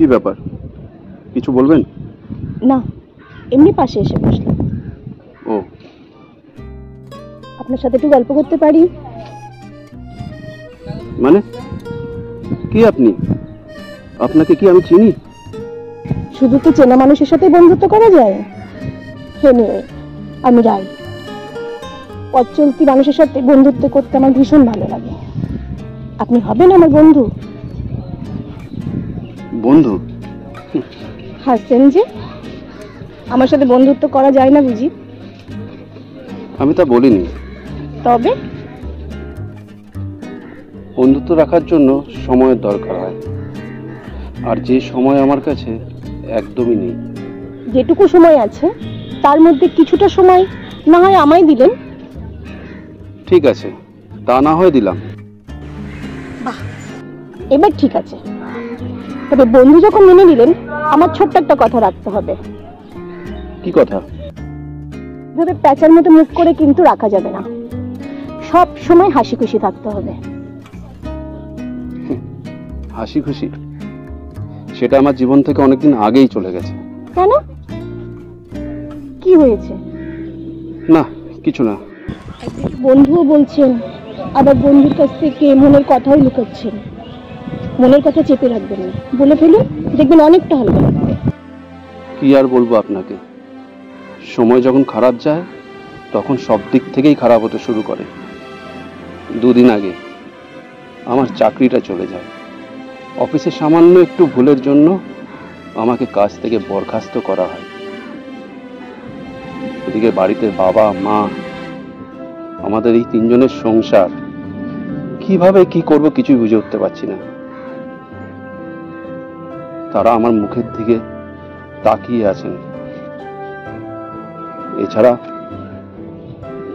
কি ব্যাপার, কিছু বলবেন? না, এমনি পাশে এসে বসলাম। ও, আপনার সাথে একটু গল্প করতে পারি? মানে কি আপনি? আপনাকে কি আমি চিনি? শুধু কি চেনা মানুষের সাথে বন্ধুত্ব করা যায়? এনিওয়ে, আমি রাই। পথ চলতি মানুষের সাথে বন্ধুত্ব করতে আমার ভীষণ ভালো লাগে। আপনি হবেন আমার বন্ধু? বন্ধু? হাসছেন যে? আমার সাথে বন্ধুত্ব করা যায় না বুঝি? আমি তা বলিনি। তবে বন্ধুত্ব রাখার জন্য সময়ের দরকার হয়, আর যে সময় আমার কাছে একদমই নেই। যেটুকু সময় আছে তার মধ্যে কিছুটা সময় না হয় আমায় দিলেন। ঠিক আছে, তা না হয় দিলাম। বাহ, এবার ঠিক আছে। তবে বন্ধু যখন মেনে নিলেন, আমার ছোট্ট একটা কথা রাখতে হবে। কি কথা? ভাবে প্যাঁচার মতো মুখ করে কিন্তু রাখা যাবে না। সব সময় হাসি খুশি থাকতে হবে। হাসি খুশি? সেটা আমার জীবন থেকে অনেকদিন আগেই চলে গেছে। কেন? কি হয়েছে? না, কিছু না। বন্ধুও বলছেন, আবার বন্ধুর কাছ থেকে মনের কথাও লুকাচ্ছেন। মনের কথা চেপে রাখবেন না, বলে ফেলুন, দেখবেন অনেকটা হালকা লাগবে। কি আর বলবো আপনাকে, সময় যখন খারাপ যায় তখন সব দিক থেকেই খারাপ হতে শুরু করে। দুদিন আগে আমার চাকরিটা চলে যায়। অফিসে সামান্য একটু ভুলের জন্য আমাকে কাজ থেকে বরখাস্ত করা হয়। ওদিকে বাড়িতে বাবা মা, আমাদের এই তিনজনের সংসার, কিভাবে কি করব কিছুই বুঝে উঠতে পারছি না। তারা আমার মুখের দিকে তাকিয়ে আছেন। এছাড়া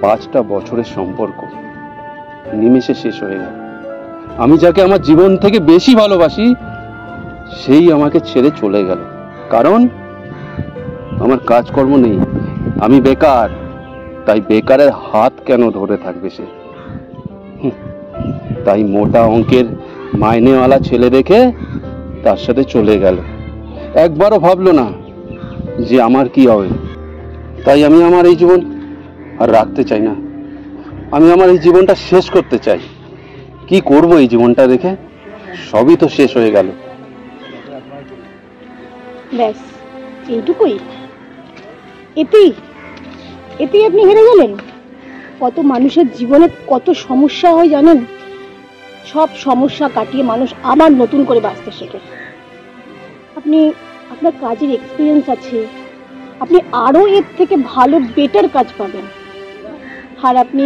5টা বছরের সম্পর্ক নিমেষে শেষ হয়ে গেল। আমি যাকে আমার জীবন থেকে বেশি ভালোবাসি সেই আমাকে ছেড়ে চলে গেল। কারণ আমার কাজকর্ম নেই, আমি বেকার। তাই বেকারের হাত কেন ধরে থাকবে সে? তাই মোটা অঙ্কের মাইনেওয়ালা ছেলে দেখে তার সাথে চলে গেল। একবারও ভাবলো না যে আমার কি হবে। তাই আমি আমার এই জীবন আর রাখতে চাই না। আমি আমার এই জীবনটা শেষ করতে চাই। কি করব এই জীবনটা রেখে? সবই তো শেষ হয়ে গেল। ব্যাস এইটুকুই? এতেই আপনি হেরে গেলেন? কত মানুষের জীবনে কত সমস্যা হয় জানেন? সব সমস্যা কাটিয়ে মানুষ আবার নতুন করে বাঁচতে শেখে। আপনার কাজের এক্সপিরিয়েন্স আছে, আপনি আরো এর থেকে ভালো বেটার কাজ পাবেন। আর আপনি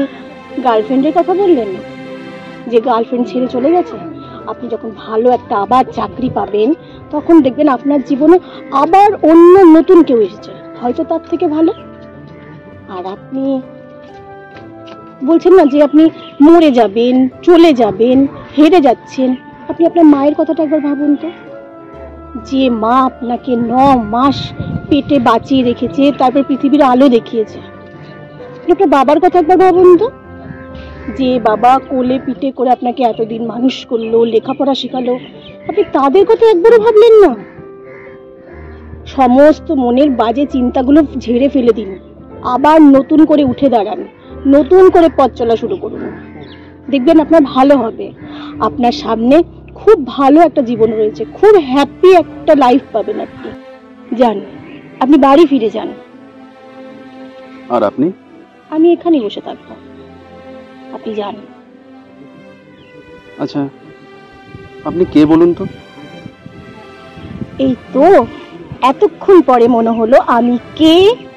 গার্লফ্রেন্ডের কথা বললেন, যে গার্লফ্রেন্ড ছেড়ে চলে গেছে। আপনি যখন ভালো একটা আবার চাকরি পাবেন, তখন দেখবেন আপনার জীবনে আবার অন্য নতুন কেউ এসেছে, হয়তো তার থেকে ভালো। আর আপনি বলছেন না যে আপনি মরে যাবেন, চলে যাবেন, হেরে যাচ্ছেন। আপনি আপনার মায়ের কথাটা একবার ভাবুন তো। যে মা আপনাকে 9 মাস পেটে বাঁচিয়ে রেখেছে, তারপর পৃথিবীর আলো দেখিয়েছে। আপনার বাবার কথা একবার ভাবুন তো। যে বাবা কোলে পিঠে করে আপনাকে এতদিন মানুষ করলো, লেখাপড়া শেখালো, আপনি তাদের কথা একবারও ভাবলেন না? সমস্ত মনের বাজে চিন্তাগুলো ঝেড়ে ফেলে দিন, আবার নতুন করে উঠে দাঁড়ান, নতুন করে পথ চলা শুরু করুন। দেখবেন আপনার ভালো হবে। আপনার সামনে খুব ভালো একটা জীবন রয়েছে, খুব হ্যাপি একটা লাইফ পাবেন আপনি। যান, আপনি বাড়ি ফিরে যান। আর আপনি? আমি এখানেই বসে থাকবো, আপনি যান। আচ্ছা, আপনি কে বলুন তো? এই তো এতক্ষণ পরে মনে হলো আমি কে,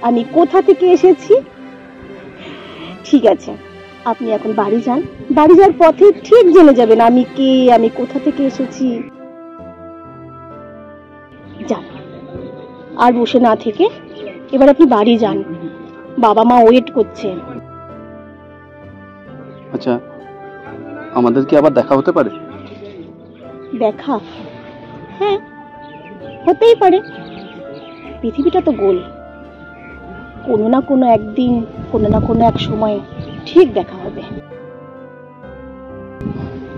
আমি কোথা থেকে এসেছি। ঠিক আছে, আপনি এখন বাড়ি যান। বাড়ি যাওয়ার পথে ঠিক জেনে যাবেন আমি কে, আমি কোথা থেকে এসেছি। যান, আর বসে না থেকে এবার আপনি বাড়ি যান, বাবা মা ওয়েট করছে। আচ্ছা, আমাদের কি আবার দেখা হতে পারে? দেখা? হ্যাঁ, হতেই পারে। পৃথিবীটা তো গোল, কোনো না কোনো একদিন, কোনো না কোনো এক সময় ঠিক দেখা হবে।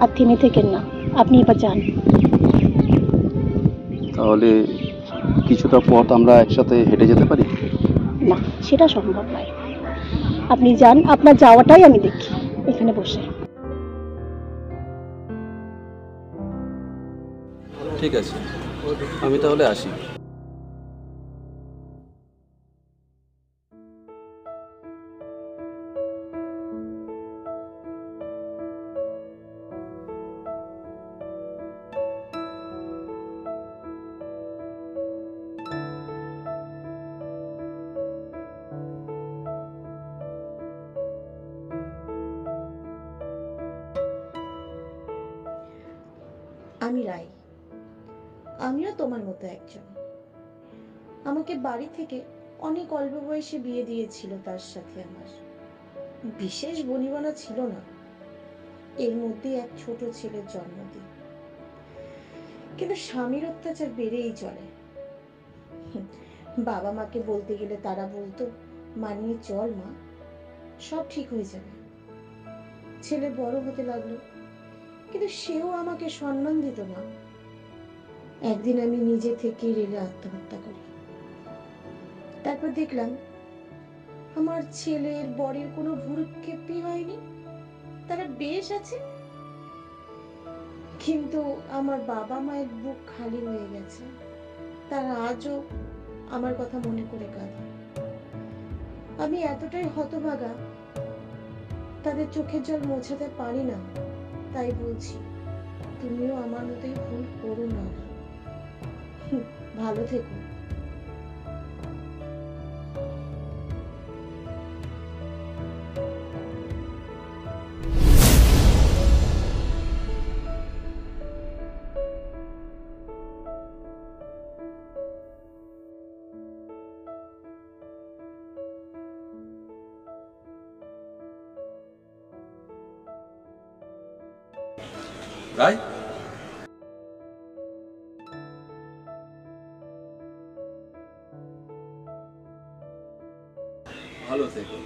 আর থেমে থেকেন না, আপনি এবার যান। তাহলে কিছুটা পথ আমরা একসাথে হেঁটে যেতে পারি? না, সেটা সম্ভব নয়। আপনি যান, আপনার যাওয়াটাই আমি দেখি এখানে বসে। ঠিক আছে, আমি তাহলে আসি। আমি রাই, আমিও তোমার মতো একজন। আমাকে বাড়ি থেকে অনেক অল্প বয়সে বিয়ে দিয়েছিল তার সাথে। আমার বিশেষ বনিবনা ছিল না, এর মধ্যে এক ছোট ছেলের জন্মদিন। কিন্তু স্বামীর অত্যাচার বেড়েই চলে। বাবা মাকে বলতে গেলে তারা বলতো, মানিয়ে চল মা, সব ঠিক হয়ে যাবে। ছেলে বড় হতে লাগলো, কিন্তু সেও আমাকে সম্মান দিত না। একদিন আমি নিজে থেকে রেলে আত্মহত্যা করি। তারপর দেখলাম আমার ছেলের বরের কোনো ভ্রুক্ষেপই হয়নি, তারা বেশ আছে। কিন্তু আমার বাবা মায়ের বুক খালি হয়ে গেছে। তারা আজও আমার কথা মনে করে কাঁদে। আমি এতটাই হতভাগা, তাদের চোখের জল মোছাতে পারি না। তাই বলছি, তুমিও আমার মতোই ভুল করো না। ভালো থেকো। রাই, ভালো থেকো।